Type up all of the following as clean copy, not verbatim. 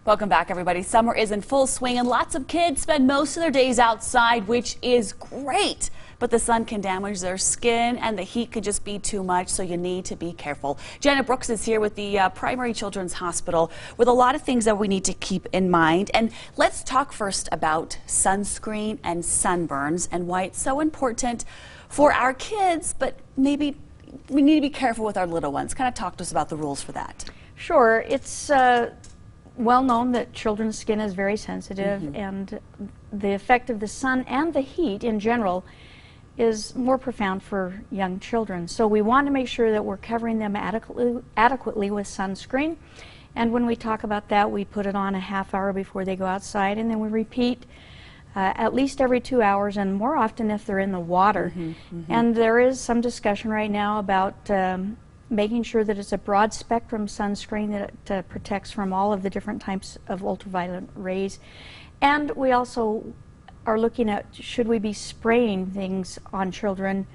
Welcome back, everybody. Summer is in full swing, and lots of kids spend most of their days outside, which is great. But the sun can damage their skin, and the heat could just be too much, so you need to be careful. Janet Brooks is here with the Primary Children's Hospital with a lot of things that we need to keep in mind. And let's talk first about sunscreen and sunburns and why it's so important for our kids, but maybe we need to be careful with our little ones. Kind of talk to us about the rules for that. Sure. It's well known that children's skin is very sensitive, and the effect of the sun and the heat in general is more profound for young children. So we want to make sure that we're covering them adequately with sunscreen. And when we talk about that, we put it on a half hour before they go outside, and then we repeat at least every 2 hours, and more often if they're in the water. And there is some discussion right now about making sure that it's a broad spectrum sunscreen that protects from all of the different types of ultraviolet rays. And we also are looking at, should we be spraying things on children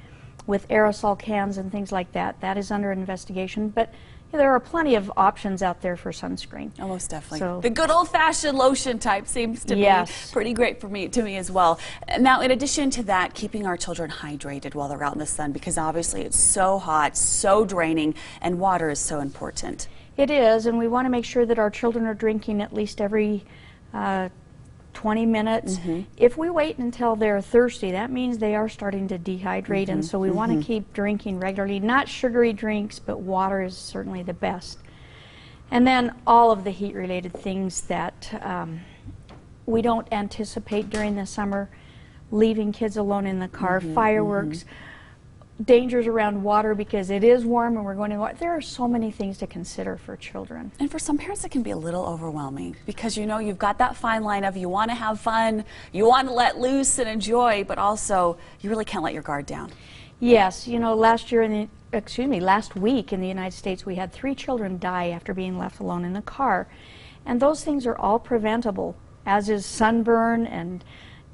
with aerosol cans and things like that. That is under investigation, but there are plenty of options out there for sunscreen. Oh, most definitely. So, the good old-fashioned lotion type seems to be pretty great for me as well. Now, in addition to that, keeping our children hydrated while they're out in the sun, because obviously it's so hot, so draining, and water is so important. It is, and we want to make sure that our children are drinking at least every 20 minutes. If we wait until they're thirsty, that means they are starting to dehydrate, and so we want to keep drinking regularly. Not sugary drinks, but water is certainly the best. And then all of the heat-related things that we don't anticipate during the summer, leaving kids alone in the car, fireworks, dangers around water because it is warm and we're going to water. There are so many things to consider for children. And for some parents it can be a little overwhelming because, you know, you've got that fine line of you want to have fun, you want to let loose and enjoy, but also you really can't let your guard down. Yes, you know, last week in the United States we had 3 children die after being left alone in the car. And those things are all preventable, as is sunburn and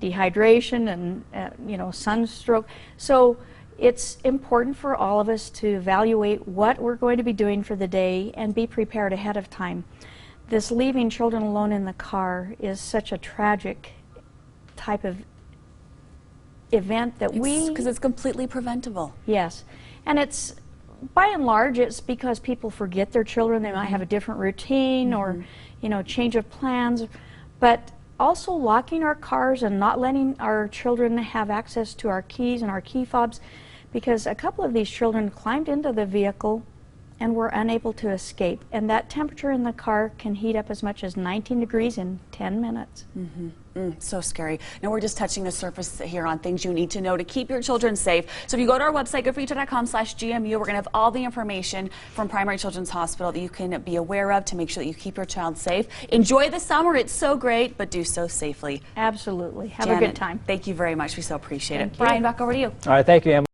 dehydration and you know, sunstroke. So it's important for all of us to evaluate what we're going to be doing for the day and be prepared ahead of time. This leaving children alone in the car is such a tragic type of event that because it's completely preventable. Yes, and it's, by and large, it's because people forget their children. They might have a different routine or, you know, change of plans, but also locking our cars and not letting our children have access to our keys and our key fobs, because a couple of these children climbed into the vehicle and were unable to escape. And that temperature in the car can heat up as much as 19 degrees in 10 minutes. So scary. Now we're just touching the surface here on things you need to know to keep your children safe. So if you go to our website, goodforutah.com/GMU, we're going to have all the information from Primary Children's Hospital that you can be aware of to make sure that you keep your child safe. Enjoy the summer. It's so great, but do so safely. Absolutely. Have Janet, a good time. Thank you very much. We so appreciate it. You. Brian, back over to you. All right. Thank you, Emily.